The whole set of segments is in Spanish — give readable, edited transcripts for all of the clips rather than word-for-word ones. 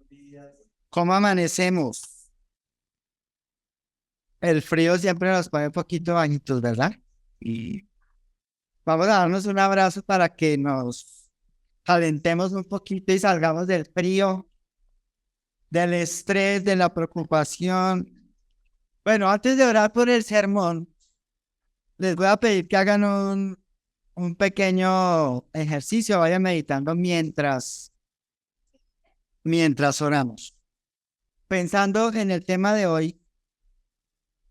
días, ¿cómo amanecemos? El frío siempre nos pone un poquito bajitos, ¿verdad? Y vamos a darnos un abrazo para que nos calentemos un poquito y salgamos del frío, del estrés, de la preocupación. Bueno, antes de orar por el sermón, les voy a pedir que hagan un pequeño ejercicio, vayan meditando mientras oramos. Pensando en el tema de hoy,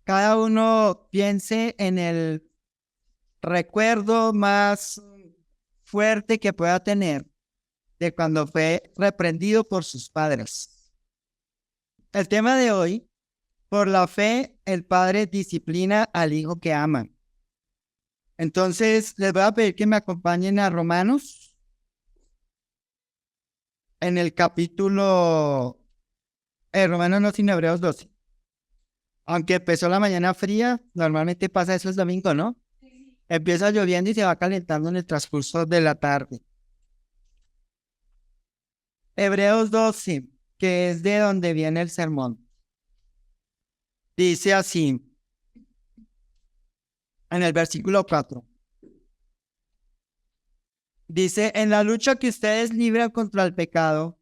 cada uno piense en el recuerdo más fuerte que pueda tener de cuando fue reprendido por sus padres. El tema de hoy, por la fe, el padre disciplina al hijo que ama. Entonces, les voy a pedir que me acompañen a Romanos, en el capítulo, Romanos no, sino Hebreos 12. Aunque empezó la mañana fría, normalmente pasa eso el domingo, ¿no? Empieza lloviendo y se va calentando en el transcurso de la tarde. Hebreos 12, que es de donde viene el sermón. Dice así, en el versículo 4. Dice, en la lucha que ustedes libran contra el pecado,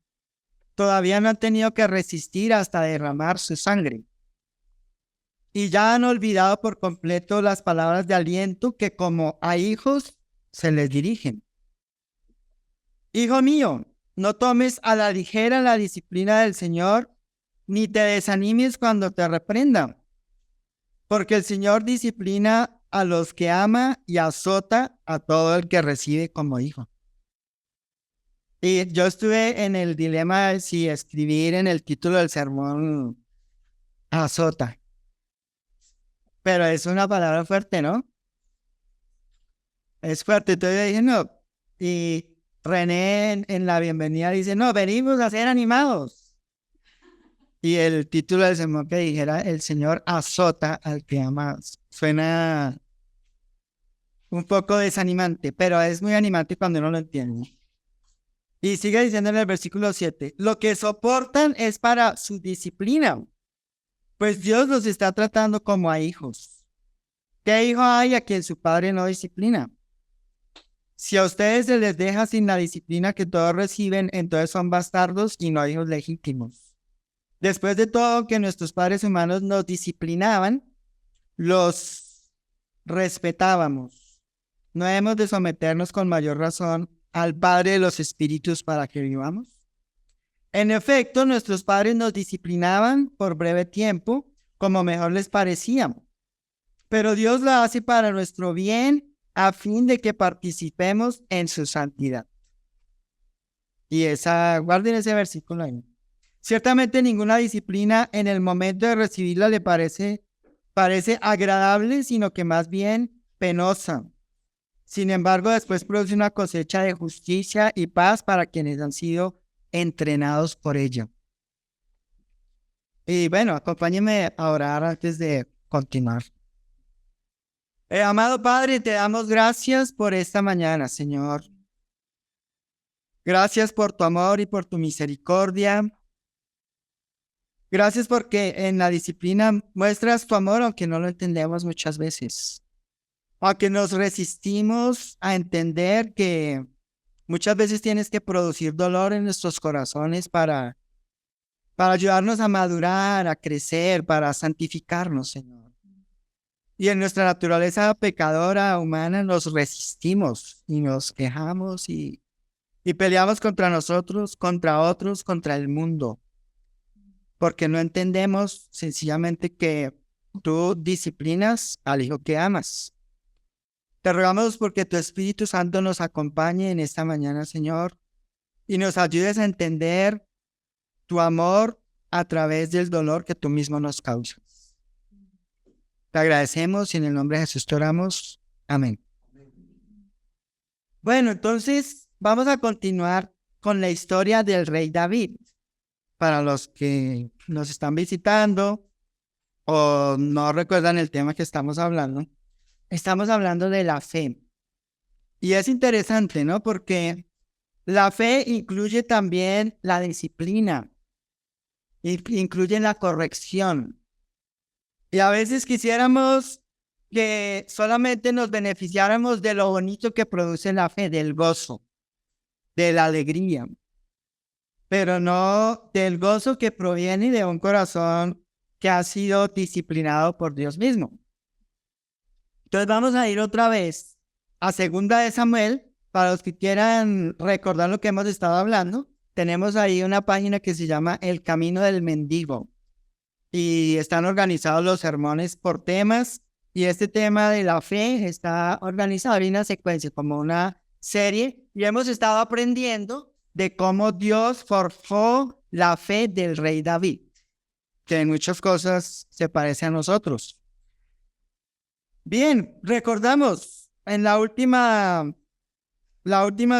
todavía no han tenido que resistir hasta derramar su sangre. Y ya han olvidado por completo las palabras de aliento que como a hijos se les dirigen. Hijo mío, no tomes a la ligera la disciplina del Señor, ni te desanimes cuando te reprendan. Porque el Señor disciplina a los que ama y azota a todo el que recibe como hijo. Y yo estuve en el dilema de si escribir en el título del sermón azota. Pero es una palabra fuerte, ¿no? Es fuerte. Entonces yo dije, no. Y René en la bienvenida dice, no, venimos a ser animados. Y el título del sermón que dijera, el Señor azota al que ama, suena un poco desanimante, pero es muy animante cuando uno lo entiende. Y sigue diciendo en el versículo 7, lo que soportan es para su disciplina, pues Dios los está tratando como a hijos. ¿Qué hijo hay a quien su padre no disciplina? Si a ustedes se les deja sin la disciplina que todos reciben, entonces son bastardos y no hijos legítimos. Después de todo que nuestros padres humanos nos disciplinaban, los respetábamos. ¿No hemos de someternos con mayor razón al Padre de los Espíritus para que vivamos? En efecto, nuestros padres nos disciplinaban por breve tiempo, como mejor les parecía. Pero Dios lo hace para nuestro bien, a fin de que participemos en su santidad. Y guarden ese versículo ahí. Ciertamente ninguna disciplina en el momento de recibirla le parece agradable, sino que más bien penosa. Sin embargo, después produce una cosecha de justicia y paz para quienes han sido entrenados por ella. Y bueno, acompáñenme a orar antes de continuar. Amado Padre, te damos gracias por esta mañana, Señor. Gracias por tu amor y por tu misericordia. Gracias porque en la disciplina muestras tu amor, aunque no lo entendemos muchas veces. Aunque nos resistimos a entender que muchas veces tienes que producir dolor en nuestros corazones para ayudarnos a madurar, a crecer, para santificarnos, Señor. Y en nuestra naturaleza pecadora humana nos resistimos y nos quejamos y peleamos contra nosotros, contra otros, contra el mundo. Porque no entendemos sencillamente que tú disciplinas al hijo que amas. Te rogamos porque tu Espíritu Santo nos acompañe en esta mañana, Señor, y nos ayudes a entender tu amor a través del dolor que tú mismo nos causas. Te agradecemos y en el nombre de Jesús te oramos. Amén. Bueno, entonces vamos a continuar con la historia del rey David. Para los que nos están visitando o no recuerdan el tema que estamos hablando de la fe. Y es interesante, ¿no? Porque La fe incluye también la disciplina, incluye la corrección. Y a veces quisiéramos que solamente nos beneficiáramos de lo bonito que produce la fe, del gozo, de la alegría, pero no del gozo que proviene de un corazón que ha sido disciplinado por Dios mismo. Entonces vamos a ir otra vez a Segunda de Samuel. Para los que quieran recordar lo que hemos estado hablando, tenemos ahí una página que se llama El Camino del Mendigo y están organizados los sermones por temas, y este tema de la fe está organizado en una secuencia, como una serie, y hemos estado aprendiendo de cómo Dios forjó la fe del rey David, que en muchas cosas se parece a nosotros. Bien, recordamos, en la última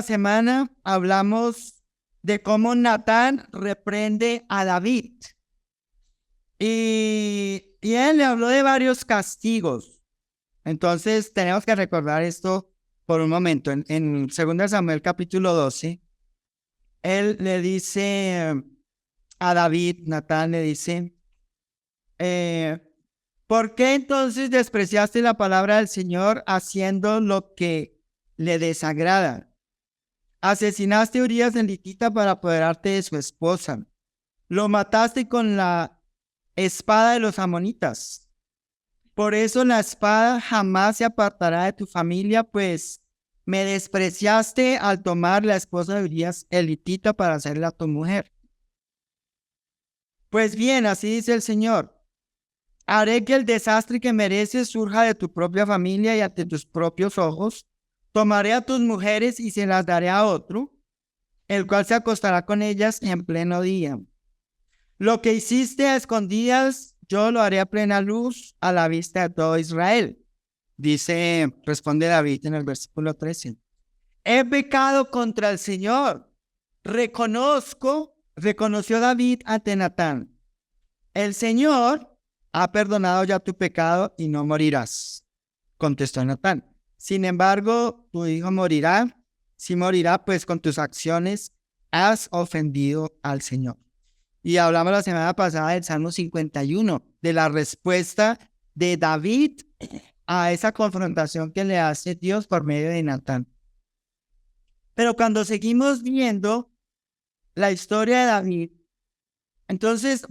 semana hablamos de cómo Natán reprende a David. Y él le habló de varios castigos. Entonces tenemos que recordar esto por un momento. En 2 Samuel capítulo 12, él le dice a David, Natán le dice, ¿por qué entonces despreciaste la palabra del Señor haciendo lo que le desagrada? Asesinaste a Urías en Litita para apoderarte de su esposa. Lo mataste con la espada de los amonitas. Por eso la espada jamás se apartará de tu familia, pues me despreciaste al tomar la esposa de Urías elitita para hacerla tu mujer. Pues bien, así dice el Señor, haré que el desastre que mereces surja de tu propia familia y ante tus propios ojos. Tomaré a tus mujeres y se las daré a otro, el cual se acostará con ellas en pleno día. Lo que hiciste a escondidas, yo lo haré a plena luz a la vista de todo Israel. Responde David en el versículo 13. He pecado contra el Señor. Reconoció David ante Natán. El Señor ha perdonado ya tu pecado y no morirás, contestó Natán. Sin embargo, tu hijo morirá. Si morirá, pues con tus acciones has ofendido al Señor. Y hablamos la semana pasada del Salmo 51, de la respuesta de David a esa confrontación que le hace Dios por medio de Natán. Pero cuando seguimos viendo la historia de David, entonces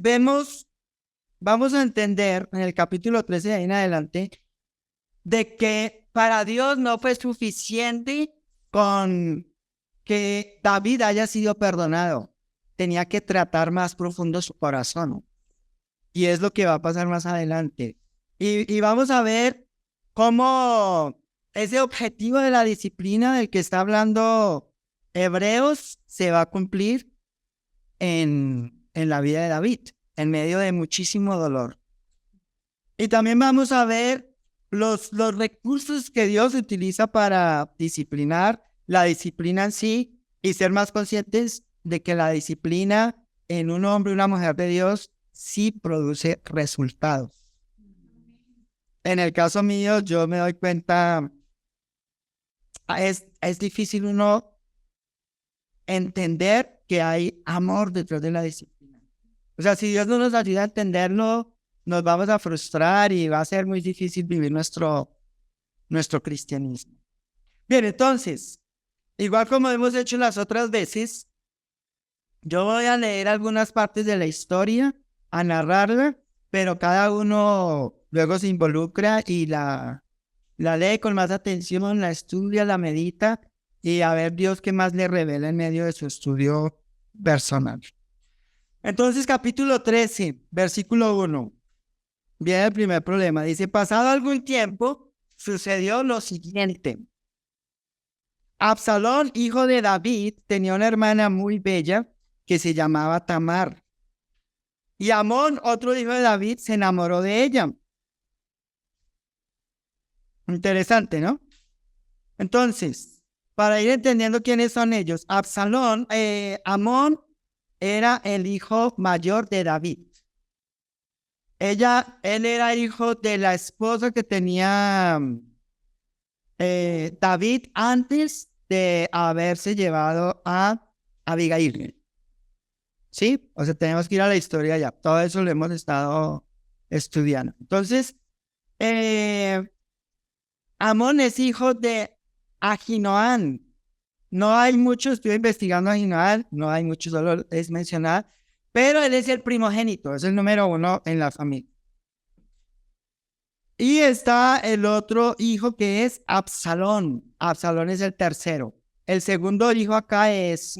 vamos a entender en el capítulo 13 de ahí en adelante, de que para Dios no fue suficiente con que David haya sido perdonado. Tenía que tratar más profundo su corazón. Y es lo que va a pasar más adelante. Y vamos a ver cómo ese objetivo de la disciplina del que está hablando Hebreos se va a cumplir en la vida de David, en medio de muchísimo dolor. Y también vamos a ver los recursos que Dios utiliza para disciplinar, la disciplina en sí, y ser más conscientes de que la disciplina en un hombre y una mujer de Dios sí produce resultados. En el caso mío, yo me doy cuenta, es difícil uno entender que hay amor detrás de la disciplina. O sea, si Dios no nos ayuda a entenderlo, nos vamos a frustrar y va a ser muy difícil vivir nuestro cristianismo. Bien, entonces, igual como hemos hecho las otras veces, yo voy a leer algunas partes de la historia, a narrarla, pero cada uno luego se involucra y la lee con más atención, la estudia, la medita y a ver Dios qué más le revela en medio de su estudio personal. Entonces, capítulo 13, versículo 1. Viene el primer problema. Dice, pasado algún tiempo, sucedió lo siguiente. Absalón, hijo de David, tenía una hermana muy bella que se llamaba Tamar. Y Amón, otro hijo de David, se enamoró de ella. Interesante, ¿no? Entonces, para ir entendiendo quiénes son ellos, Amón era el hijo mayor de David. Él era hijo de la esposa que tenía David antes de haberse llevado a Abigail. ¿Sí? O sea, tenemos que ir a la historia ya. Todo eso lo hemos estado estudiando. Entonces, Amón es hijo de Ahinoam. No hay mucho, estoy investigando a Ahinoam, no hay mucho, solo es mencionar, pero él es el primogénito, es el número uno en la familia. Y está el otro hijo que es Absalón. Absalón es el tercero. El segundo hijo acá es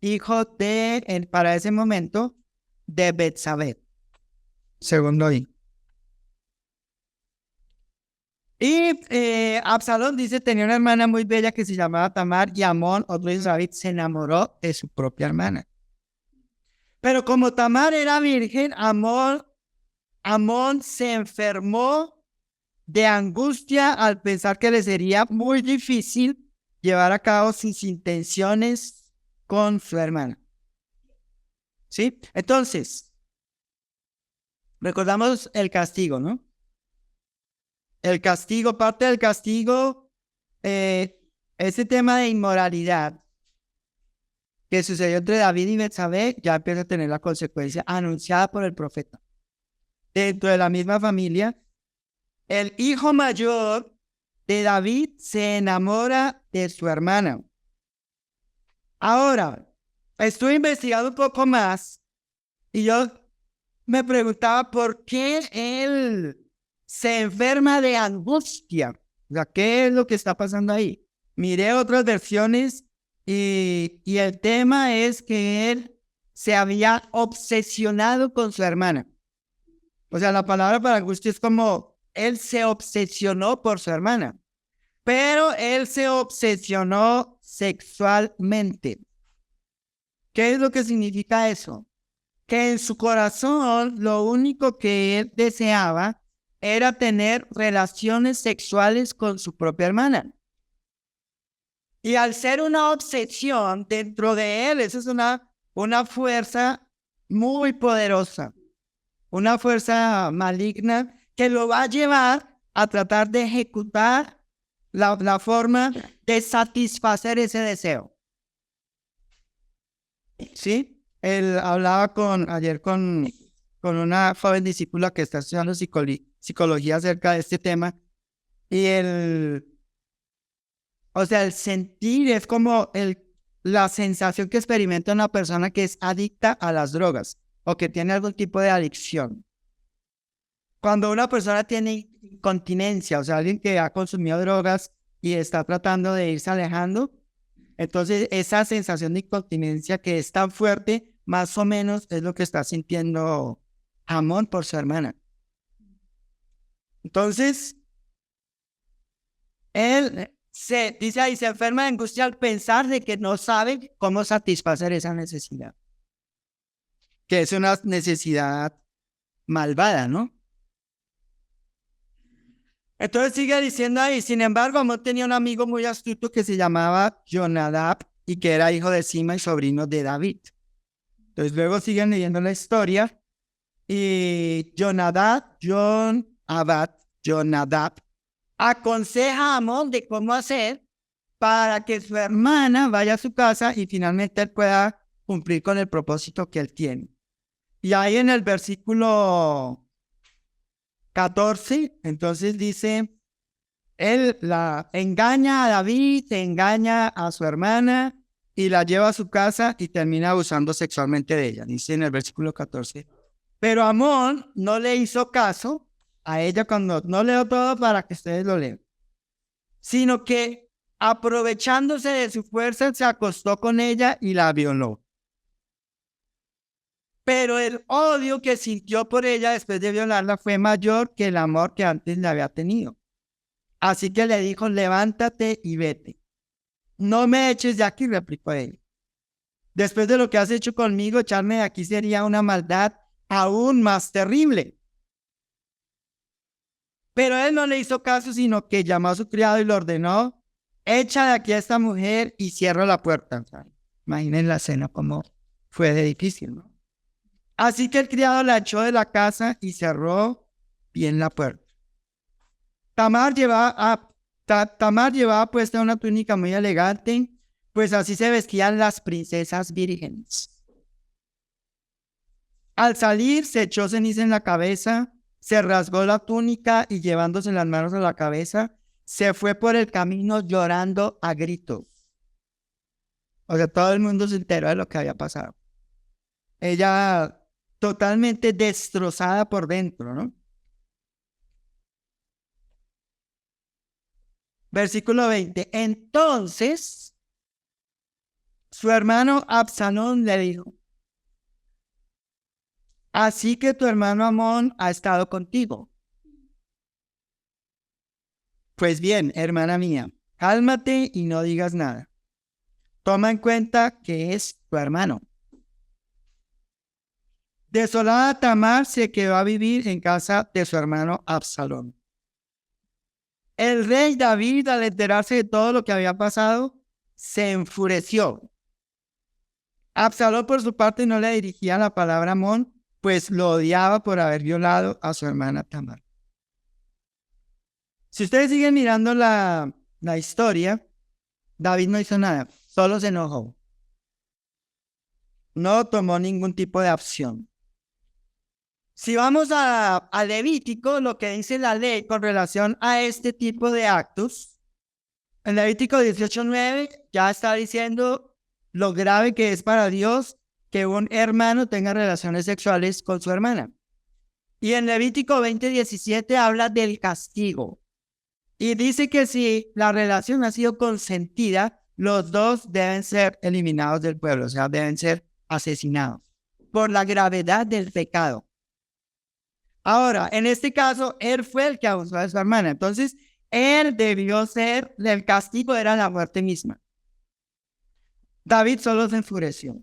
hijo de, para ese momento, de Betsabé. Segundo hijo. Y Absalón dice tenía una hermana muy bella que se llamaba Tamar y Amón, otro hijo de David, se enamoró de su propia hermana. Pero como Tamar era virgen, Amón se enfermó de angustia al pensar que le sería muy difícil llevar a cabo sus intenciones con su hermana. ¿Sí? Entonces, recordamos el castigo, ¿no? El castigo, parte del castigo, ese tema de inmoralidad que sucedió entre David y Betsabé ya empieza a tener la consecuencia anunciada por el profeta. Dentro de la misma familia, el hijo mayor de David se enamora de su hermana. Ahora, estuve investigando un poco más y yo me preguntaba por qué él se enferma de angustia. O sea, ¿qué es lo que está pasando ahí? Miré otras versiones y el tema es que él se había obsesionado con su hermana. O sea, la palabra para angustia es como él se obsesionó por su hermana, pero él se obsesionó sexualmente. ¿Qué es lo que significa eso? Que en su corazón lo único que él deseaba era tener relaciones sexuales con su propia hermana. Y al ser una obsesión dentro de él, esa es una fuerza muy poderosa, una fuerza maligna que lo va a llevar a tratar de ejecutar la forma de satisfacer ese deseo. ¿Sí? Él hablaba ayer con una joven discípula que está estudiando psicología acerca de este tema y o sea, el sentir es como la sensación que experimenta una persona que es adicta a las drogas o que tiene algún tipo de adicción. Cuando una persona tiene incontinencia, o sea, alguien que ha consumido drogas y está tratando de irse alejando, entonces esa sensación de incontinencia que es tan fuerte, más o menos es lo que está sintiendo Amón por su hermana. Entonces, él dice ahí, se enferma de angustia al pensar de que no sabe cómo satisfacer esa necesidad, que es una necesidad malvada, ¿no? Entonces sigue diciendo ahí, sin embargo, Amón tenía un amigo muy astuto que se llamaba Jonadab y que era hijo de Sima y sobrino de David. Entonces luego siguen leyendo la historia y Jonadab aconseja a Amón de cómo hacer para que su hermana vaya a su casa y finalmente él pueda cumplir con el propósito que él tiene. Y ahí en el versículo 14, entonces dice, él la engaña a David, engaña a su hermana y la lleva a su casa y termina abusando sexualmente de ella. Dice en el versículo 14. Pero Amón no le hizo caso a ella cuando, no leo todo para que ustedes lo lean, sino que aprovechándose de su fuerza se acostó con ella y la violó. Pero el odio que sintió por ella después de violarla fue mayor que el amor que antes le había tenido. Así que le dijo, levántate y vete. No me eches de aquí, replicó él. Después de lo que has hecho conmigo, echarme de aquí sería una maldad aún más terrible. Pero él no le hizo caso, sino que llamó a su criado y le ordenó, echa de aquí a esta mujer y cierra la puerta. O sea, imaginen la escena como fue de difícil, ¿no? Así que el criado la echó de la casa y cerró bien la puerta. Tamar llevaba puesta una túnica muy elegante, pues así se vestían las princesas vírgenes. Al salir se echó ceniza en la cabeza, se rasgó la túnica y llevándose las manos a la cabeza, se fue por el camino llorando a gritos. O sea, todo el mundo se enteró de lo que había pasado. Ella totalmente destrozada por dentro, ¿no? Versículo 20. Entonces, su hermano Absalón le dijo: así que tu hermano Amón ha estado contigo. Pues bien, hermana mía, cálmate y no digas nada. Toma en cuenta que es tu hermano. Desolada, Tamar se quedó a vivir en casa de su hermano Absalón. El rey David, al enterarse de todo lo que había pasado, se enfureció. Absalón, por su parte, no le dirigía la palabra a Amón, pues lo odiaba por haber violado a su hermana Tamar. Si ustedes siguen mirando la historia, David no hizo nada, solo se enojó. No tomó ningún tipo de acción. Si vamos a Levítico, lo que dice la ley con relación a este tipo de actos, en Levítico 18:9 ya está diciendo lo grave que es para Dios que un hermano tenga relaciones sexuales con su hermana. Y en Levítico 20:17 habla del castigo. Y dice que si la relación ha sido consentida, los dos deben ser eliminados del pueblo, o sea, deben ser asesinados por la gravedad del pecado. Ahora, en este caso, él fue el que abusó de su hermana. Entonces, él debió ser, el castigo era la muerte misma. David solo se enfureció.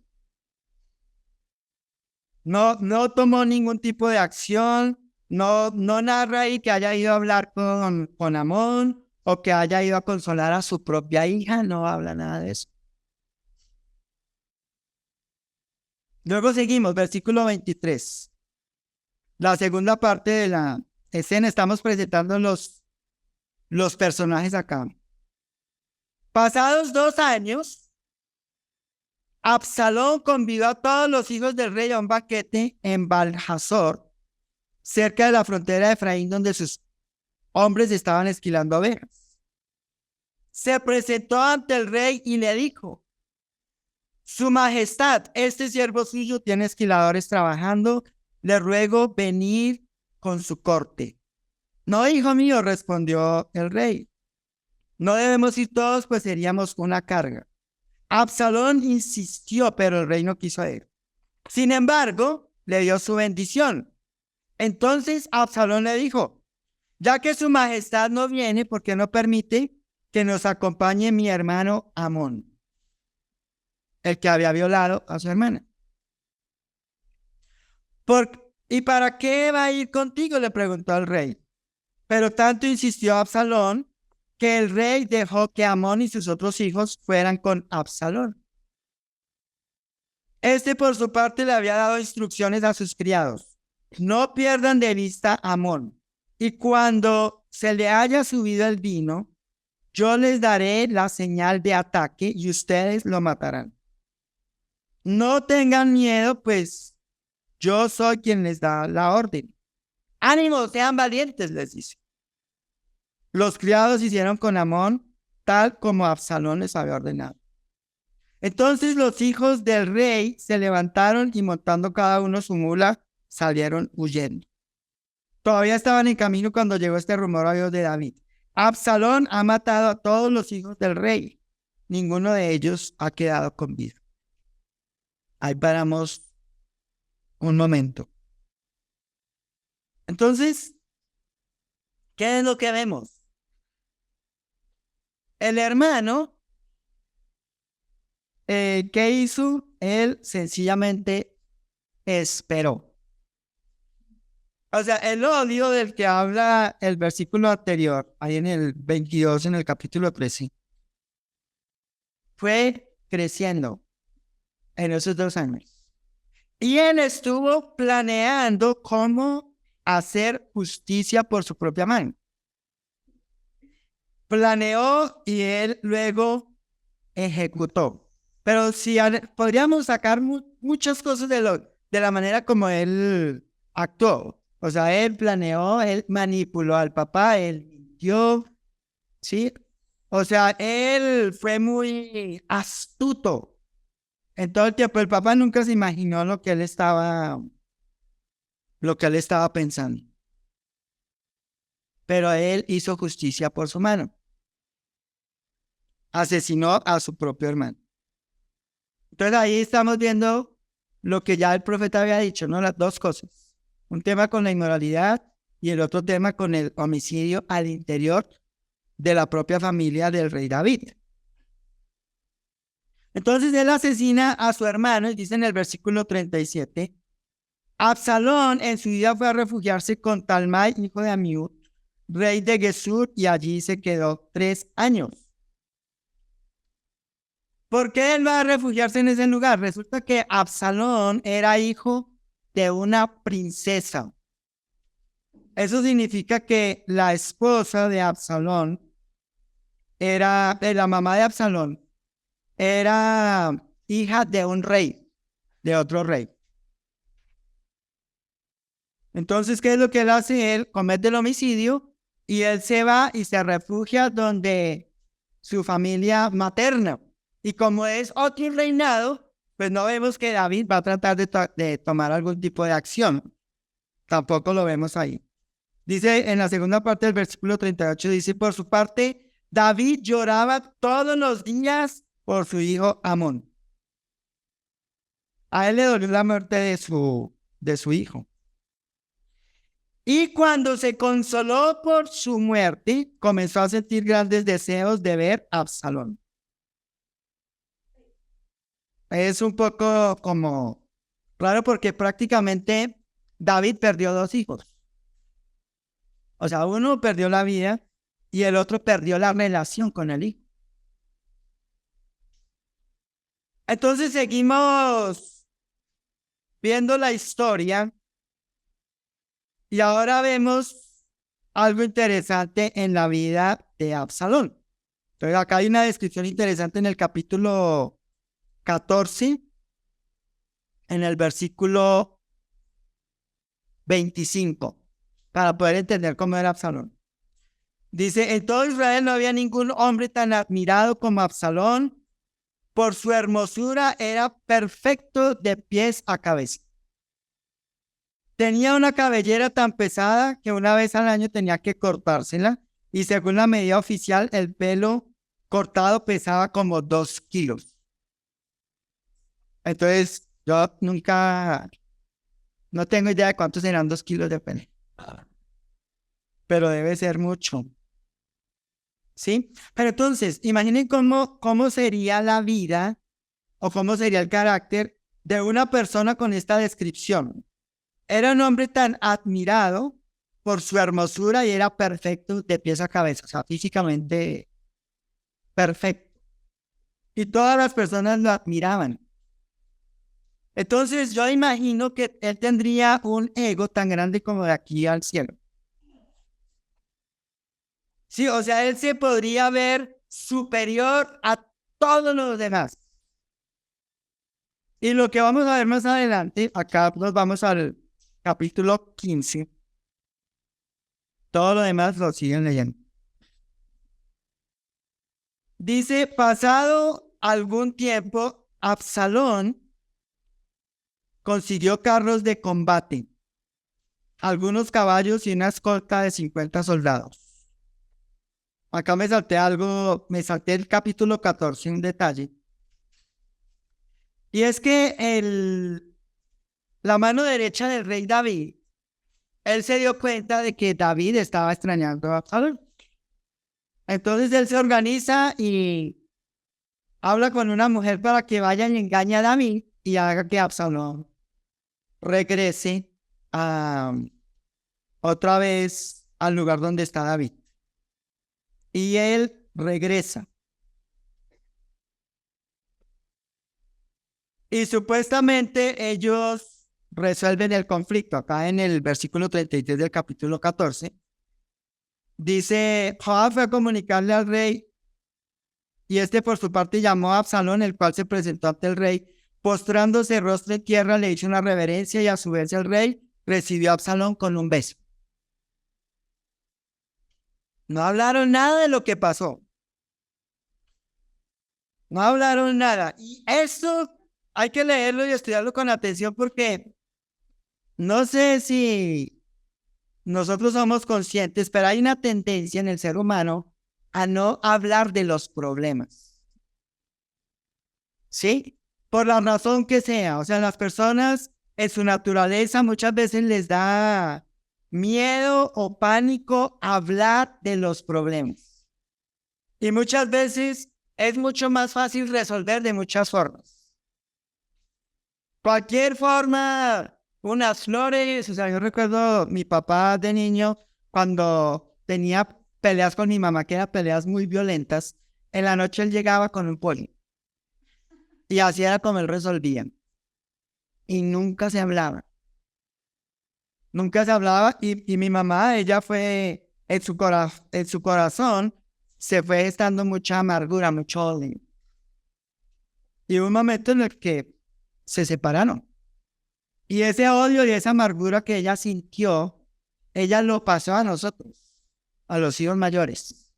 No tomó ningún tipo de acción. No narra ahí que haya ido a hablar con Amón o que haya ido a consolar a su propia hija. No habla nada de eso. Luego seguimos, versículo 23. La segunda parte de la escena, estamos presentando los personajes acá. Pasados 2 años, Absalón convidó a todos los hijos del rey a un banquete en Baal-Hazor, cerca de la frontera de Efraín, donde sus hombres estaban esquilando ovejas. Se presentó ante el rey y le dijo: Su Majestad, este siervo suyo tiene esquiladores trabajando, le ruego venir con su corte. No, hijo mío, respondió el rey. No debemos ir todos, pues seríamos una carga. Absalón insistió, pero el rey no quiso ir. Sin embargo, le dio su bendición. Entonces Absalón le dijo: ya que su majestad no viene, ¿por qué no permite que nos acompañe mi hermano Amón, el que había violado a su hermana? ¿Y para qué va a ir contigo?, le preguntó al rey. Pero tanto insistió Absalón que el rey dejó que Amón y sus otros hijos fueran con Absalón. Este, por su parte, le había dado instrucciones a sus criados: no pierdan de vista a Amón, y cuando se le haya subido el vino, yo les daré la señal de ataque y ustedes lo matarán. No tengan miedo, pues yo soy quien les da la orden. Ánimo, sean valientes, les dice. Los criados hicieron con Amón tal como Absalón les había ordenado. Entonces los hijos del rey se levantaron y, montando cada uno su mula, salieron huyendo. Todavía estaban en camino cuando llegó este rumor a Dios de David: Absalón ha matado a todos los hijos del rey. Ninguno de ellos ha quedado con vida. Ahí paramos un momento. Entonces, ¿qué es lo que vemos? El hermano, ¿qué hizo? Él sencillamente esperó. O sea, el odio del que habla el versículo anterior, ahí en el 22, en el capítulo 13, fue creciendo en esos 2 años. Y él estuvo planeando cómo hacer justicia por su propia mano. planeó y él luego ejecutó. Pero si podríamos sacar muchas cosas de la manera como él actuó. O sea, él planeó, él manipuló al papá, él mintió, ¿sí? O sea, él fue muy astuto en todo el tiempo. El papá nunca se imaginó lo que él estaba pensando. Pero él hizo justicia por su mano. Asesinó a su propio hermano. Entonces ahí estamos viendo lo que ya el profeta había dicho, ¿no? Las dos cosas. Un tema con la inmoralidad y el otro tema con el homicidio al interior de la propia familia del rey David. Entonces él asesina a su hermano y dice en el versículo 37, Absalón en su vida fue a refugiarse con Talmai, hijo de Amiud, rey de Gesur, y allí se quedó 3 años. ¿Por qué él va a refugiarse en ese lugar? Resulta que Absalón era hijo de una princesa. Eso significa que la esposa de Absalón era, la mamá de Absalón, era hija de un rey, de otro rey. Entonces, ¿qué es lo que él hace? Él comete el homicidio y él se va y se refugia donde su familia materna. Y como es otro reinado, pues no vemos que David va a tratar de tomar algún tipo de acción. Tampoco lo vemos ahí. Dice en la segunda parte del versículo 38, dice, por su parte, David lloraba todos los días por su hijo Amón. A él le dolió la muerte de su hijo. Y cuando se consoló por su muerte, comenzó a sentir grandes deseos de ver a Absalón. Es un poco como raro porque prácticamente David perdió 2 hijos. O sea, uno perdió la vida y el otro perdió la relación con el hijo. Entonces seguimos viendo la historia y ahora vemos algo interesante en la vida de Absalón. Entonces acá hay una descripción interesante en el capítulo 14, en el versículo 25, para poder entender cómo era Absalón. Dice, en todo Israel no había ningún hombre tan admirado como Absalón. Por su hermosura era perfecto de pies a cabeza. Tenía una cabellera tan pesada que una vez al año tenía que cortársela y según la medida oficial el pelo cortado pesaba como 2 kilos. Entonces yo no tengo idea de cuántos serán 2 kilos de pelo, pero debe ser mucho, ¿sí? Pero entonces imaginen cómo sería la vida o cómo sería el carácter de una persona con esta descripción. Era un hombre tan admirado por su hermosura y era perfecto de pies a cabeza, o sea, físicamente perfecto. Y todas las personas lo admiraban. Entonces yo imagino que él tendría un ego tan grande como de aquí al cielo. Sí, o sea, él se podría ver superior a todos los demás. Y lo que vamos a ver más adelante, acá nos vamos al capítulo 15. Todo lo demás lo siguen leyendo. Dice, pasado algún tiempo, Absalón consiguió carros de combate, algunos caballos y una escolta de 50 soldados. Acá me salté el capítulo 14, un detalle. Y es que la mano derecha del rey David, él se dio cuenta de que David estaba extrañando a Absalón. Entonces él se organiza y habla con una mujer para que vaya y engañe a David y haga que Absalón regrese otra vez al lugar donde está David. Y él regresa. Y supuestamente ellos resuelven el conflicto. Acá en el versículo 33 del capítulo 14, Dice, Joab fue a comunicarle al rey, y este por su parte llamó a Absalón, el cual se presentó ante el rey. Postrándose rostro en tierra, le hizo una reverencia, y a su vez el rey recibió a Absalón con un beso. No hablaron nada de lo que pasó. No hablaron nada. Y eso hay que leerlo y estudiarlo con atención, porque no sé si nosotros somos conscientes, pero hay una tendencia en el ser humano a no hablar de los problemas. ¿Sí? Por la razón que sea. O sea, las personas en su naturaleza muchas veces les da miedo o pánico hablar de los problemas. Y muchas veces es mucho más fácil resolver de muchas formas. Cualquier forma, unas flores. O sea, yo recuerdo mi papá de niño cuando tenía peleas con mi mamá, que eran peleas muy violentas. En la noche él llegaba con un poli. Y así era como él resolvía. Y nunca se hablaba. Nunca se hablaba. Y mi mamá, ella fue, en su corazón, se fue gestando mucha amargura, mucho odio. Y hubo un momento en el que se separaron. Y ese odio y esa amargura que ella sintió, ella lo pasó a nosotros, a los hijos mayores.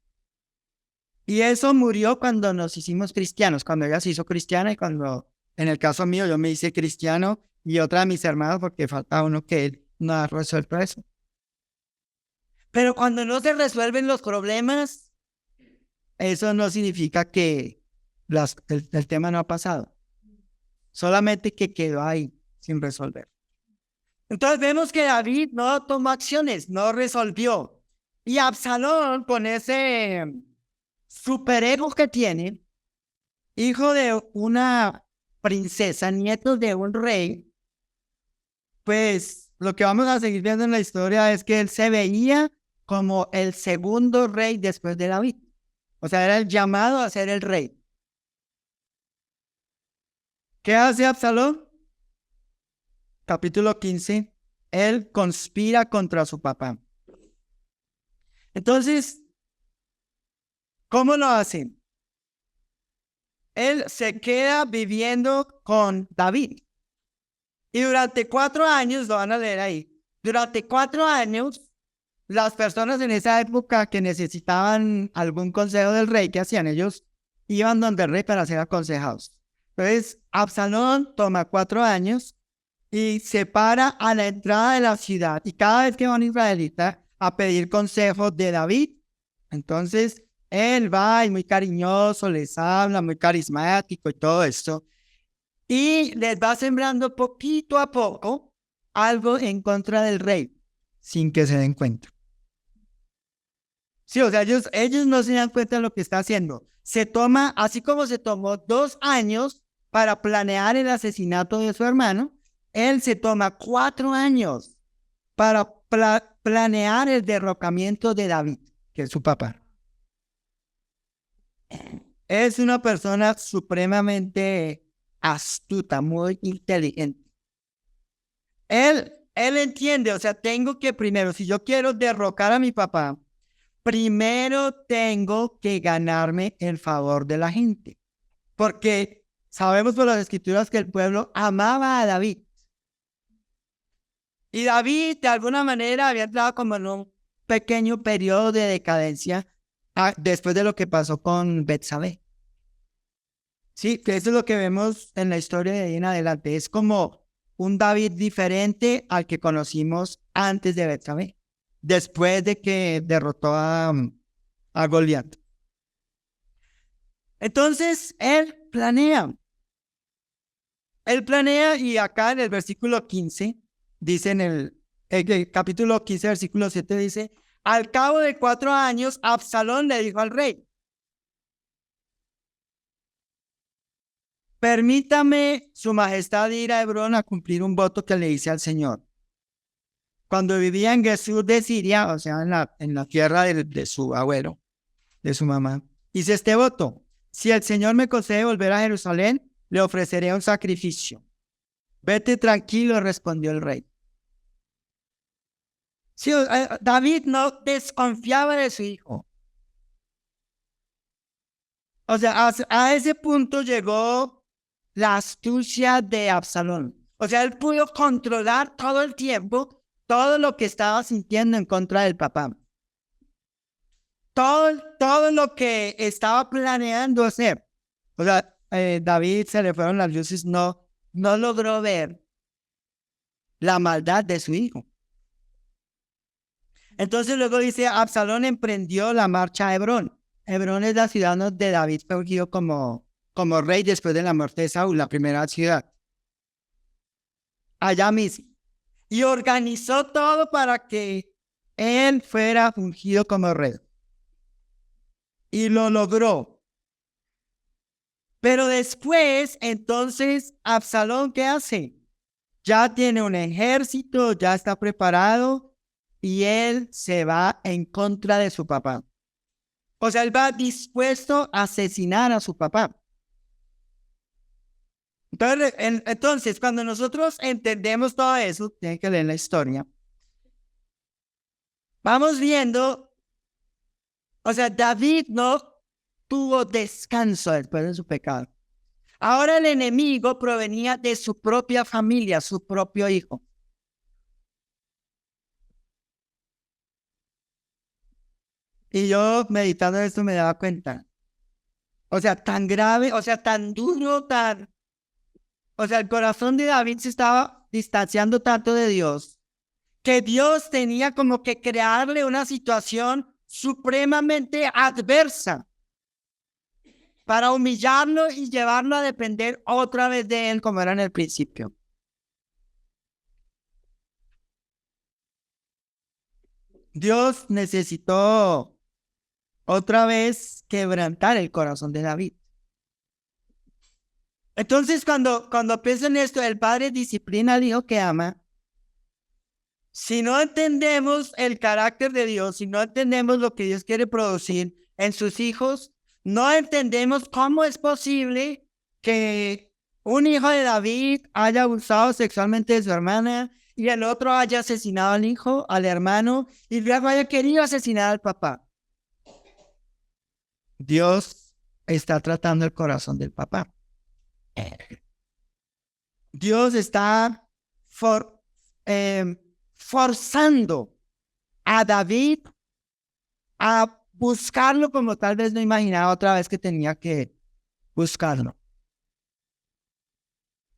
Y eso murió cuando nos hicimos cristianos, cuando ella se hizo cristiana, y cuando, en el caso mío, yo me hice cristiano, y otra de mis hermanos, porque falta uno que él no ha resuelto eso. Pero cuando no se resuelven los problemas, eso no significa que el tema no ha pasado. Solamente que quedó ahí sin resolver. Entonces vemos que David no tomó acciones, no resolvió. Y Absalón, con ese superego que tiene, hijo de una princesa, nieto de un rey, pues lo que vamos a seguir viendo en la historia es que él se veía como el segundo rey después de David. O sea, era el llamado a ser el rey. ¿Qué hace Absalón? Capítulo 15. Él conspira contra su papá. Entonces, ¿cómo lo hace? Él se queda viviendo con David. Y durante 4 años, lo van a leer ahí, durante 4 años, las personas en esa época que necesitaban algún consejo del rey, ¿qué hacían? Ellos iban donde el rey para ser aconsejados. Entonces, Absalón toma 4 años y se para a la entrada de la ciudad. Y cada vez que va un israelita a pedir consejos de David, entonces él va y muy cariñoso, les habla, muy carismático y todo esto. Y les va sembrando poquito a poco algo en contra del rey, sin que se den cuenta. Sí, o sea, ellos no se dan cuenta de lo que está haciendo. Se toma, así como se tomó 2 años para planear el asesinato de su hermano, él se toma 4 años para planear el derrocamiento de David, que es su papá. Es una persona supremamente astuta, muy inteligente. Él entiende, o sea, tengo que primero, si yo quiero derrocar a mi papá, primero tengo que ganarme el favor de la gente. Porque sabemos por las escrituras que el pueblo amaba a David. Y David, de alguna manera, había entrado como en un pequeño periodo de decadencia después de lo que pasó con Betsabé. Sí, que eso es lo que vemos en la historia de ahí en adelante. Es como un David diferente al que conocimos antes de Betsabé, después de que derrotó a Goliat. Entonces, él planea. Él planea, y acá en el versículo 15, dice en el capítulo 15, versículo 7, dice, al cabo de 4 años, Absalón le dijo al rey, permítame su majestad ir a Hebrón a cumplir un voto que le hice al Señor. Cuando vivía en Gesur de Siria, o sea, en la tierra de su abuelo, de su mamá, hice este voto. Si el Señor me concede volver a Jerusalén, le ofreceré un sacrificio. Vete tranquilo, respondió el rey. Sí, David no desconfiaba de su hijo. O sea, a ese punto llegó la astucia de Absalón. O sea, él pudo controlar todo el tiempo todo lo que estaba sintiendo en contra del papá. Todo lo que estaba planeando hacer. O sea, David se le fueron las luces, no logró ver la maldad de su hijo. Entonces luego dice, Absalón emprendió la marcha a Hebrón. Hebrón es la ciudad donde David fue ungido como rey después de la muerte de Saúl, la primera ciudad. Allá mismo. Y organizó todo para que él fuera ungido como rey. Y lo logró. Pero después, entonces, Absalón, ¿qué hace? Ya tiene un ejército, ya está preparado y él se va en contra de su papá. O sea, él va dispuesto a asesinar a su papá. Entonces, cuando nosotros entendemos todo eso, tienen que leer la historia. Vamos viendo, o sea, David no tuvo descanso después de su pecado. Ahora el enemigo provenía de su propia familia, su propio hijo. Y yo meditando esto me daba cuenta. O sea, tan grave, o sea, tan duro, O sea, el corazón de David se estaba distanciando tanto de Dios, que Dios tenía como que crearle una situación supremamente adversa para humillarlo y llevarlo a depender otra vez de él como era en el principio. Dios necesitó otra vez quebrantar el corazón de David. Entonces, cuando pienso en esto, el padre disciplina al hijo que ama. Si no entendemos el carácter de Dios, si no entendemos lo que Dios quiere producir en sus hijos, no entendemos cómo es posible que un hijo de David haya abusado sexualmente de su hermana y el otro haya asesinado al hijo, al hermano, y luego haya querido asesinar al papá. Dios está tratando el corazón del papá. Dios está forzando a David a buscarlo como tal vez no imaginaba otra vez que tenía que buscarlo.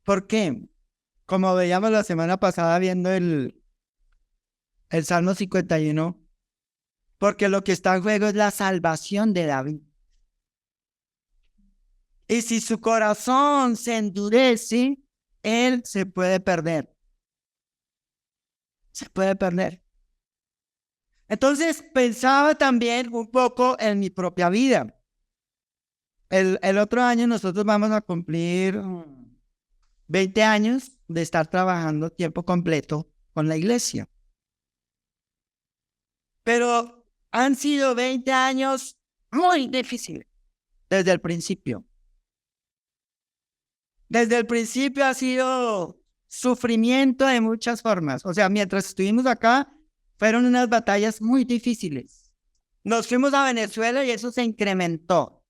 ¿Por qué? Como veíamos la semana pasada viendo el Salmo 51, porque lo que está en juego es la salvación de David. Y si su corazón se endurece, él se puede perder. Se puede perder. Entonces pensaba también un poco en mi propia vida. El otro año nosotros vamos a cumplir 20 años de estar trabajando tiempo completo con la iglesia. Pero han sido 20 años muy difíciles desde el principio. Desde el principio ha sido sufrimiento de muchas formas. O sea, mientras estuvimos acá, fueron unas batallas muy difíciles. Nos fuimos a Venezuela y eso se incrementó.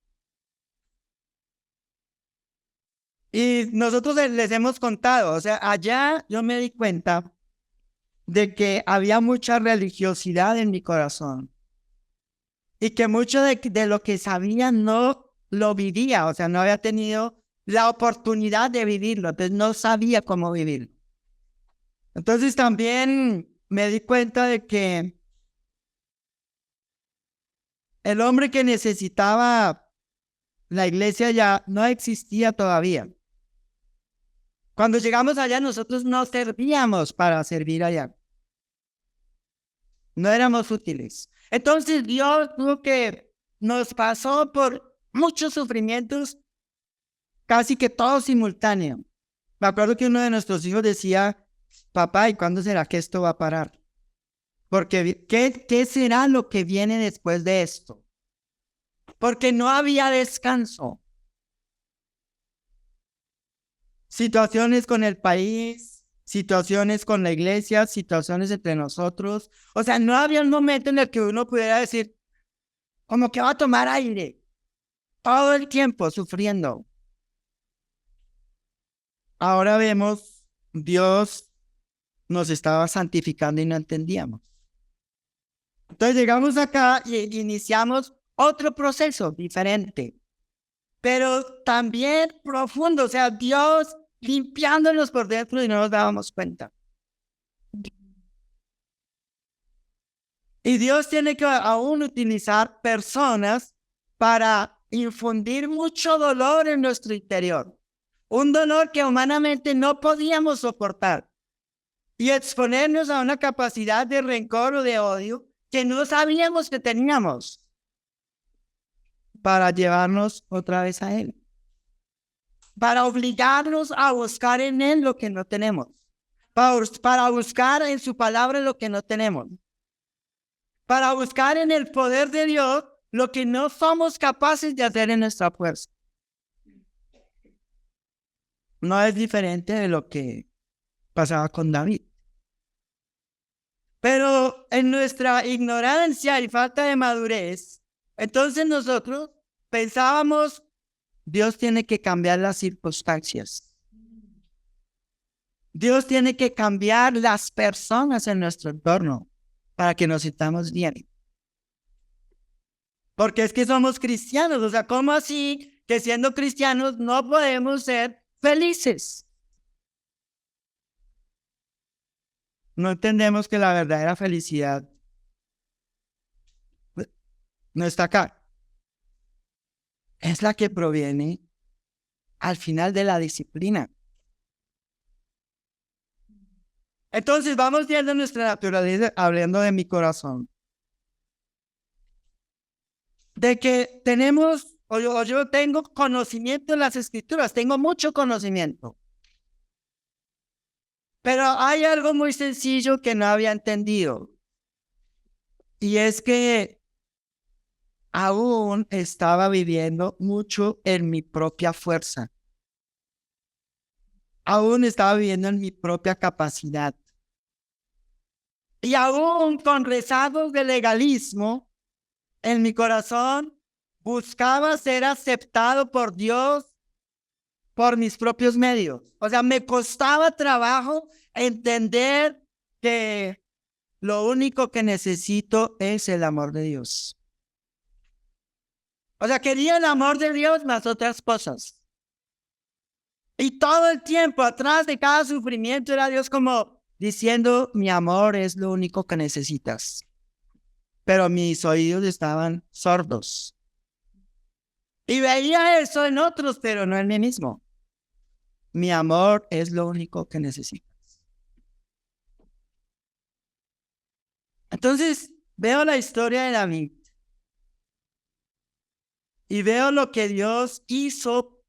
Y nosotros les hemos contado, o sea, allá yo me di cuenta de que había mucha religiosidad en mi corazón y que mucho de lo que sabía no lo vivía, o sea, no había tenido la oportunidad de vivirlo, entonces no sabía cómo vivirlo. Entonces también me di cuenta de que el hombre que necesitaba la iglesia ya no existía todavía. Cuando llegamos allá, nosotros no servíamos para servir allá. No éramos útiles. Entonces Dios tuvo que nos pasó por muchos sufrimientos, casi que todo simultáneo. Me acuerdo que uno de nuestros hijos decía, papá, ¿y cuándo será que esto va a parar? Porque, ¿qué será lo que viene después de esto? Porque no había descanso. Situaciones con el país, situaciones con la iglesia, situaciones entre nosotros. O sea, no había un momento en el que uno pudiera decir, como que va a tomar aire, todo el tiempo sufriendo. Ahora vemos, Dios nos estaba santificando y no entendíamos. Entonces llegamos acá y iniciamos otro proceso diferente, pero también profundo, o sea, Dios limpiándonos por dentro y no nos dábamos cuenta. Y Dios tiene que aún utilizar personas para infundir mucho dolor en nuestro interior. Un dolor que humanamente no podíamos soportar. Y exponernos a una capacidad de rencor o de odio que no sabíamos que teníamos para llevarnos otra vez a Él. Para obligarnos a buscar en Él lo que no tenemos. Para buscar en su palabra lo que no tenemos. Para buscar en el poder de Dios lo que no somos capaces de hacer en nuestra fuerza. No es diferente de lo que pasaba con David. Pero en nuestra ignorancia y falta de madurez, entonces nosotros pensábamos, Dios tiene que cambiar las circunstancias. Dios tiene que cambiar las personas en nuestro entorno para que nos sintamos bien. Porque es que somos cristianos, o sea, ¿cómo así que siendo cristianos no podemos ser felices? No entendemos que la verdadera felicidad no está acá. Es la que proviene al final de la disciplina. Entonces vamos viendo nuestra naturaleza, hablando de mi corazón. De que tenemos, yo tengo conocimiento en las escrituras, tengo mucho conocimiento. Pero hay algo muy sencillo que no había entendido. Y es que aún estaba viviendo mucho en mi propia fuerza. Aún estaba viviendo en mi propia capacidad. Y aún con rezagos de legalismo, en mi corazón buscaba ser aceptado por Dios por mis propios medios. O sea, me costaba trabajo entender que lo único que necesito es el amor de Dios. O sea, quería el amor de Dios más otras cosas. Y todo el tiempo atrás de cada sufrimiento era Dios como diciendo, mi amor es lo único que necesitas. Pero mis oídos estaban sordos. Y veía eso en otros, pero no en mí mismo. Mi amor es lo único que necesitas. Entonces, veo la historia de David. Y veo lo que Dios hizo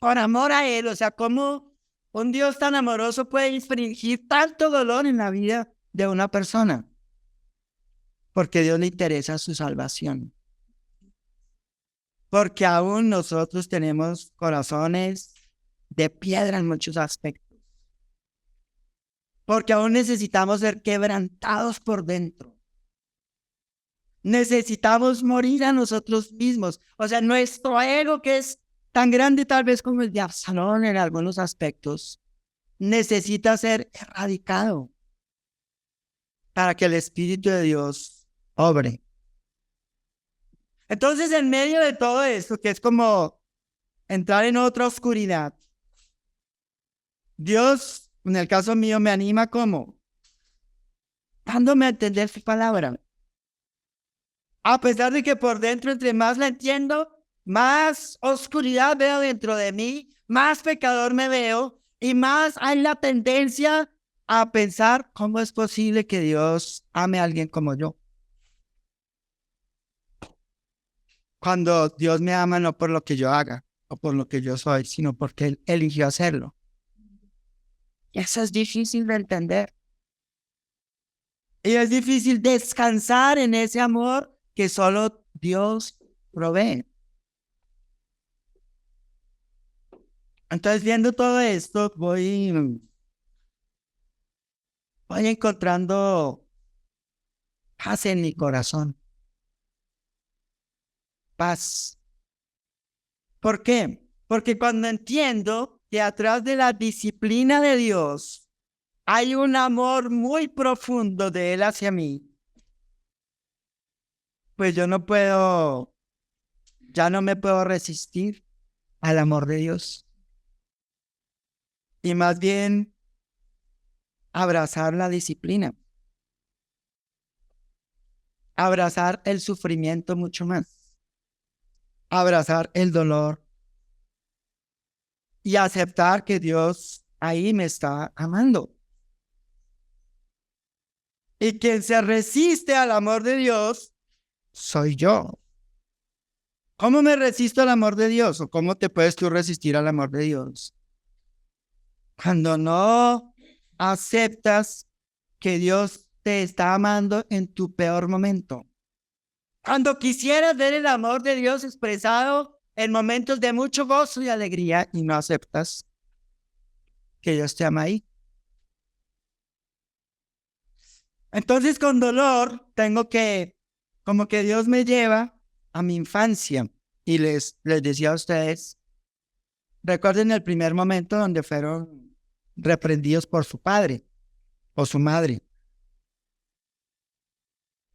por amor a él. O sea, cómo un Dios tan amoroso puede infringir tanto dolor en la vida de una persona. Porque a Dios le interesa su salvación. Porque aún nosotros tenemos corazones de piedra en muchos aspectos. Porque aún necesitamos ser quebrantados por dentro. Necesitamos morir a nosotros mismos. O sea, nuestro ego, que es tan grande tal vez como el de Absalón en algunos aspectos, necesita ser erradicado para que el Espíritu de Dios obre. Entonces, en medio de todo esto, que es como entrar en otra oscuridad, Dios, en el caso mío, me anima como dándome a entender su palabra. A pesar de que por dentro, entre más la entiendo, más oscuridad veo dentro de mí, más pecador me veo y más hay la tendencia a pensar cómo es posible que Dios ame a alguien como yo. Cuando Dios me ama no por lo que yo haga o por lo que yo soy, sino porque Él eligió hacerlo. Y eso es difícil de entender. Y es difícil descansar en ese amor que solo Dios provee. Entonces, viendo todo esto, voy voy encontrando paz en mi corazón, paz. ¿Por qué? Porque cuando entiendo que atrás de la disciplina de Dios hay un amor muy profundo de Él hacia mí, pues yo no puedo, ya no me puedo resistir al amor de Dios. Y más bien abrazar la disciplina, abrazar el sufrimiento mucho más, abrazar el dolor y aceptar que Dios ahí me está amando. Y quien se resiste al amor de Dios soy yo. ¿Cómo me resisto al amor de Dios? ¿O cómo te puedes tú resistir al amor de Dios? Cuando no aceptas que Dios te está amando en tu peor momento. Cuando quisieras ver el amor de Dios expresado en momentos de mucho gozo y alegría y no aceptas que Dios te ama ahí. Entonces con dolor tengo que, como que Dios me lleva a mi infancia y les decía a ustedes, recuerden el primer momento donde fueron reprendidos por su padre o su madre.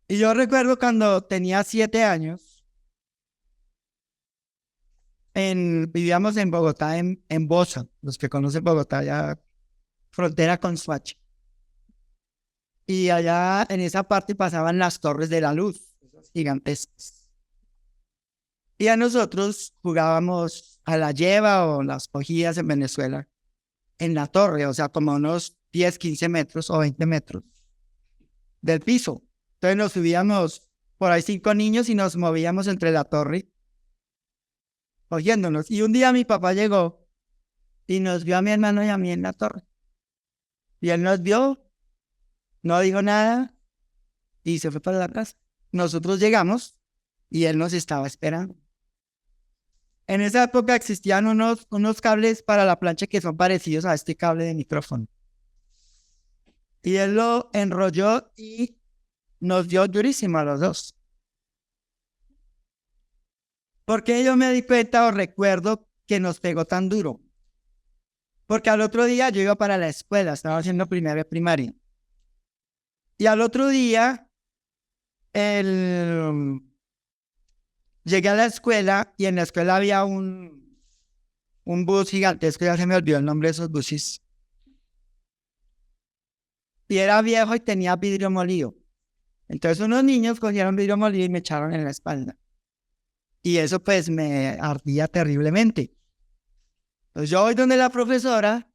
Y yo recuerdo cuando tenía 7 años, vivíamos en Bogotá, en Bosa, los que conocen Bogotá, ya frontera con Soacha. Y allá en esa parte pasaban las torres de la luz, gigantescas. Y a nosotros jugábamos a la lleva o las cogías en Venezuela, en la torre, o sea, como unos 10, 15 metros o 20 metros del piso. Entonces nos subíamos por ahí 5 niños y nos movíamos entre la torre, cogiéndonos. Y un día mi papá llegó y nos vio a mi hermano y a mí en la torre. Y él nos vio, no dijo nada y se fue para la casa. Nosotros llegamos y él nos estaba esperando. En esa época existían unos cables para la plancha que son parecidos a este cable de micrófono. Y él lo enrolló y nos dio durísimo a los dos. ¿Por qué yo me di cuenta o recuerdo que nos pegó tan duro? Porque al otro día yo iba para la escuela, estaba haciendo primero de primaria. Y al otro día el, llegué a la escuela y en la escuela había un bus gigantesco, ya se me olvidó el nombre de esos buses. Y era viejo y tenía vidrio molido. Entonces unos niños cogieron vidrio molido y me echaron en la espalda. Y eso pues me ardía terriblemente. Entonces yo voy donde la profesora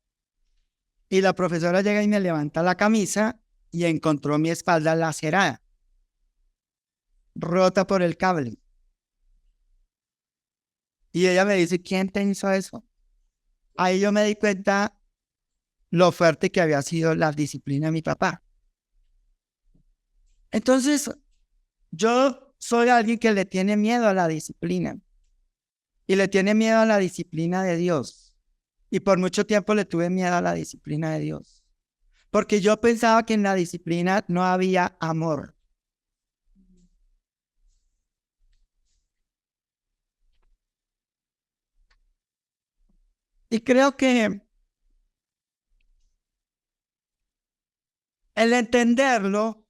y la profesora llega y me levanta la camisa y encontró mi espalda lacerada, rota por el cable. Y ella me dice, ¿quién te hizo eso? Ahí yo me di cuenta lo fuerte que había sido la disciplina de mi papá. Entonces, yo soy alguien que le tiene miedo a la disciplina y le tiene miedo a la disciplina de Dios. Y por mucho tiempo le tuve miedo a la disciplina de Dios, porque yo pensaba que en la disciplina no había amor. Y creo que el entenderlo,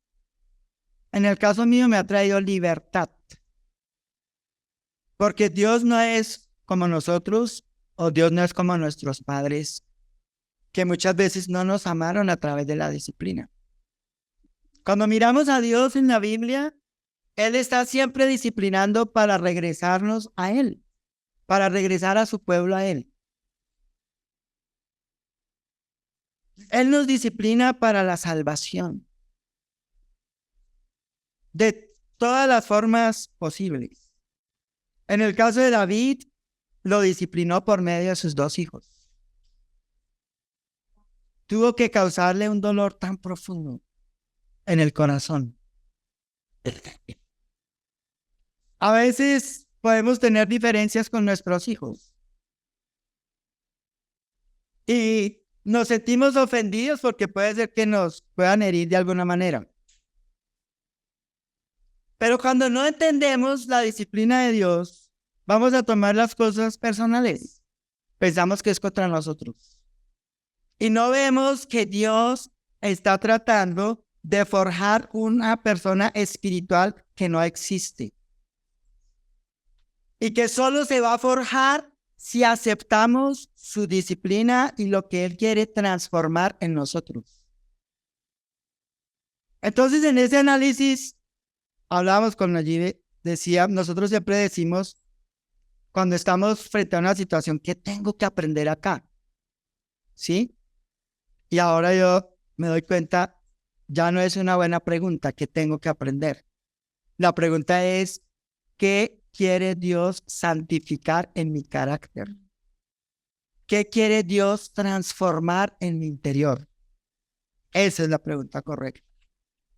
en el caso mío, me ha traído libertad, porque Dios no es como nosotros, o Dios no es como nuestros padres, que muchas veces no nos amaron a través de la disciplina. Cuando miramos a Dios en la Biblia, Él está siempre disciplinando para regresarnos a Él, para regresar a su pueblo a Él. Él nos disciplina para la salvación, de todas las formas posibles. En el caso de David, lo disciplinó por medio de sus 2 hijos. Tuvo que causarle un dolor tan profundo en el corazón. A veces podemos tener diferencias con nuestros hijos. Y nos sentimos ofendidos porque puede ser que nos puedan herir de alguna manera. Pero cuando no entendemos la disciplina de Dios, vamos a tomar las cosas personales. Pensamos que es contra nosotros. Y no vemos que Dios está tratando de forjar una persona espiritual que no existe. Y que solo se va a forjar si aceptamos su disciplina y lo que Él quiere transformar en nosotros. Entonces, en ese análisis, hablábamos con Nayib, decía, nosotros siempre decimos, cuando estamos frente a una situación, ¿qué tengo que aprender acá? ¿Sí? Y ahora yo me doy cuenta, ya no es una buena pregunta, ¿qué tengo que aprender? La pregunta es, ¿qué quiere Dios santificar en mi carácter? ¿Qué quiere Dios transformar en mi interior? Esa es la pregunta correcta.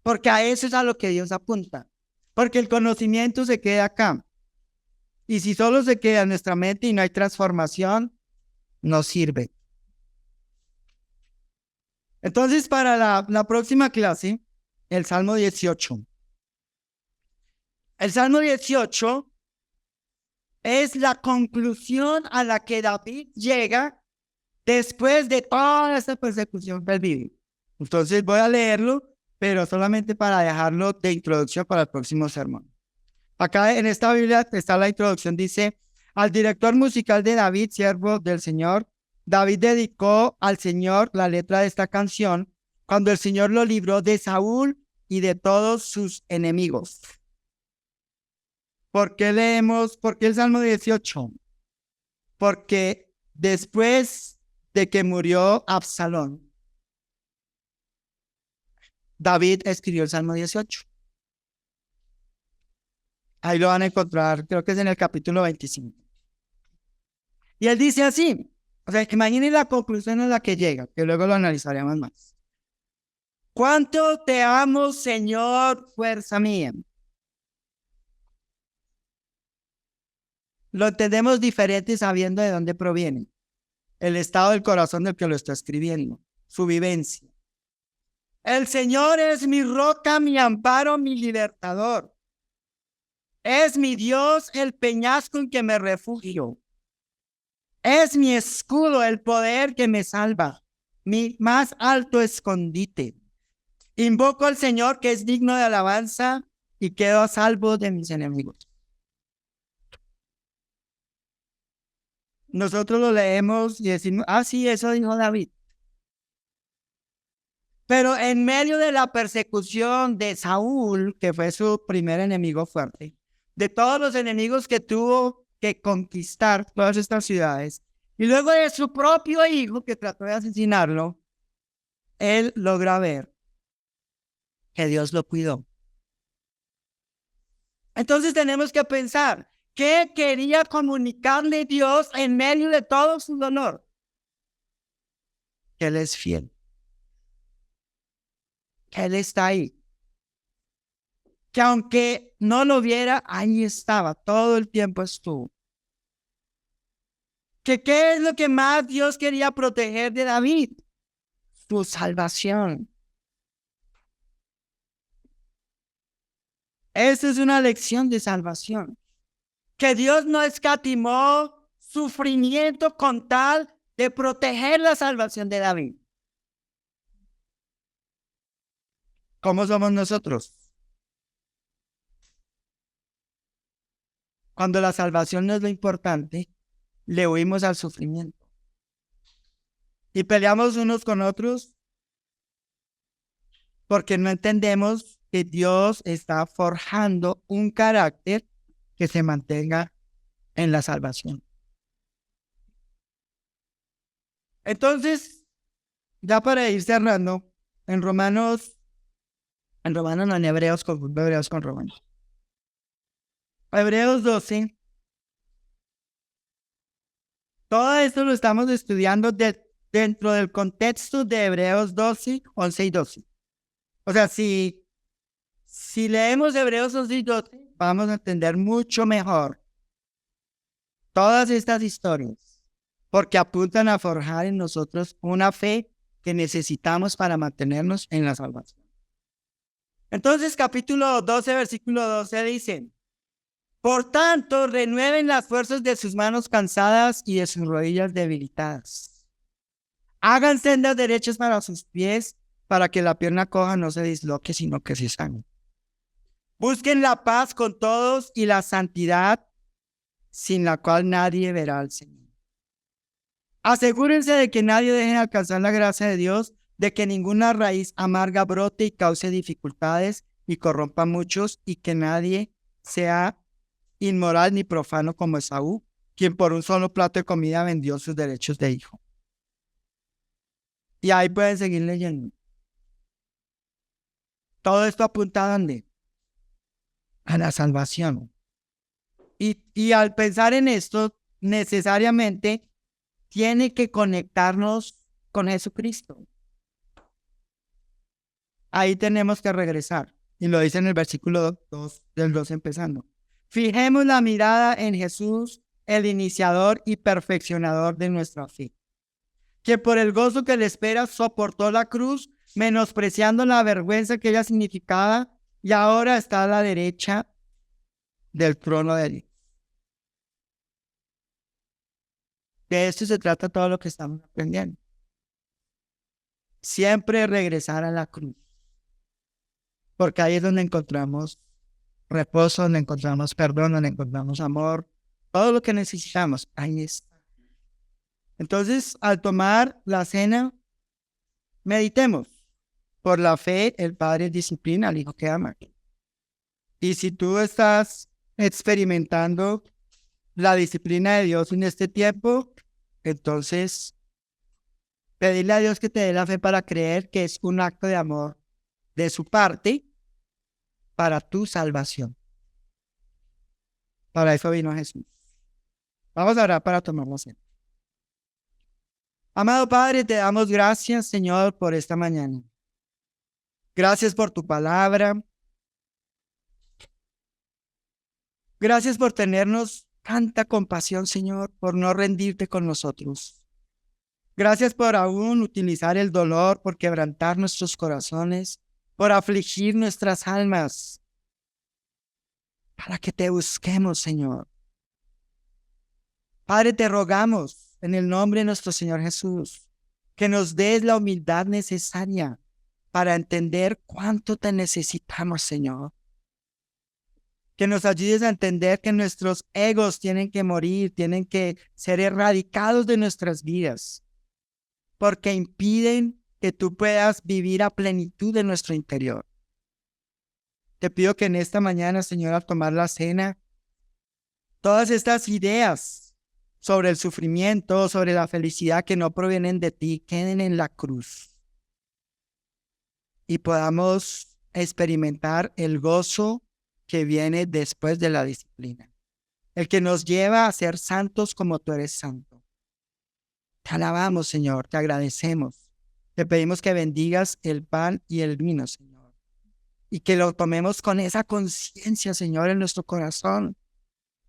Porque a eso es a lo que Dios apunta. Porque el conocimiento se queda acá. Y si solo se queda en nuestra mente y no hay transformación, no sirve. Entonces, para la próxima clase, el Salmo 18. El Salmo 18 es la conclusión a la que David llega después de toda esta persecución que él vive. Entonces voy a leerlo, pero solamente para dejarlo de introducción para el próximo sermón. Acá en esta Biblia está la introducción, dice, al director musical de David, siervo del Señor, David dedicó al Señor la letra de esta canción cuando el Señor lo libró de Saúl y de todos sus enemigos. ¿Por qué el Salmo 18? Porque después de que murió Absalón, David escribió el Salmo 18. Ahí lo van a encontrar, creo que es en el capítulo 25. Y él dice así, o sea, imaginen la conclusión a la que llega, que luego lo analizaremos más. ¿Cuánto te amo, Señor, fuerza mía? Lo entendemos diferente sabiendo de dónde proviene, el estado del corazón del que lo está escribiendo, su vivencia. El Señor es mi roca, mi amparo, mi libertador. Es mi Dios, el peñasco en que me refugio. Es mi escudo, el poder que me salva, mi más alto escondite. Invoco al Señor que es digno de alabanza y quedo a salvo de mis enemigos. Nosotros lo leemos y decimos, sí, eso dijo David. Pero en medio de la persecución de Saúl, que fue su primer enemigo fuerte, de todos los enemigos que tuvo que conquistar todas estas ciudades, y luego de su propio hijo que trató de asesinarlo, él logra ver que Dios lo cuidó. Entonces tenemos que pensar, ¿qué quería comunicarle Dios en medio de todo su dolor? Que Él es fiel. Que Él está ahí. Que aunque no lo viera, ahí estaba, todo el tiempo estuvo. Que ¿qué es lo que más Dios quería proteger de David? Su salvación. Esa es una lección de salvación. Que Dios no escatimó sufrimiento con tal de proteger la salvación de David. ¿Cómo somos nosotros? Cuando la salvación no es lo importante, le huimos al sufrimiento. Y peleamos unos con otros porque no entendemos que Dios está forjando un carácter que se mantenga en la salvación. Entonces, ya para ir cerrando, en Hebreos con Romanos. Hebreos 12. Todo esto lo estamos estudiando dentro del contexto de Hebreos 12, 11 y 12. O sea, si leemos Hebreos 11 y 12, vamos a entender mucho mejor todas estas historias. porque apuntan a forjar en nosotros una fe que necesitamos para mantenernos en la salvación. Entonces, capítulo 12, versículo 12 dice: por tanto, renueven las fuerzas de sus manos cansadas y de sus rodillas debilitadas. Hagan sendas derechas para sus pies, para que la pierna coja no se disloque, sino que se sane. Busquen la paz con todos y la santidad, sin la cual nadie verá al Señor. Asegúrense de que nadie deje de alcanzar la gracia de Dios, de que ninguna raíz amarga brote y cause dificultades y corrompa a muchos, y que nadie sea inmoral ni profano como Esaú, quien por un solo plato de comida vendió sus derechos de hijo. Y ahí pueden seguir leyendo. Todo esto apunta ¿a dónde? A la salvación. Y al pensar en esto, necesariamente tiene que conectarnos con Jesucristo. Ahí tenemos que regresar. Y lo dice en el versículo 2 del 2 empezando. Fijemos la mirada en Jesús, el iniciador y perfeccionador de nuestra fe, que por el gozo que le espera soportó la cruz, menospreciando la vergüenza que ella significaba, y ahora está a la derecha del trono de Dios. De esto se trata todo lo que estamos aprendiendo. Siempre regresar a la cruz, porque ahí es donde encontramos reposo, donde encontramos perdón, donde encontramos amor, todo lo que necesitamos, ahí está. Entonces, al tomar la cena, meditemos. Por la fe, el Padre disciplina al Hijo que ama. Y si tú estás experimentando la disciplina de Dios en este tiempo, entonces pedirle a Dios que te dé la fe para creer que es un acto de amor de su parte para tu salvación. Para eso vino Jesús. Vamos a orar para tomar la cena. Amado Padre, te damos gracias, Señor, por esta mañana. Gracias por tu palabra. Gracias por tenernos tanta compasión, Señor, por no rendirte con nosotros. Gracias por aún utilizar el dolor, por quebrantar nuestros corazones, por afligir nuestras almas, para que te busquemos, Señor. Padre, te rogamos en el nombre de nuestro Señor Jesús, que nos des la humildad necesaria para entender cuánto te necesitamos, Señor. Que nos ayudes a entender que nuestros egos tienen que morir, tienen que ser erradicados de nuestras vidas, porque impiden que tú puedas vivir a plenitud en nuestro interior. Te pido que en esta mañana, Señor, al tomar la cena, todas estas ideas sobre el sufrimiento, sobre la felicidad que no provienen de ti, queden en la cruz y podamos experimentar el gozo que viene después de la disciplina, el que nos lleva a ser santos como tú eres santo. Te alabamos, Señor, te agradecemos. Te pedimos que bendigas el pan y el vino, Señor, y que lo tomemos con esa conciencia, Señor, en nuestro corazón,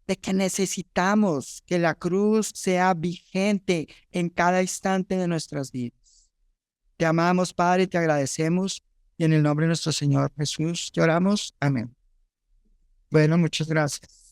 de que necesitamos que la cruz sea vigente en cada instante de nuestras vidas. Te amamos, Padre, te agradecemos, y en el nombre de nuestro Señor Jesús te oramos. Amén. Bueno, muchas gracias.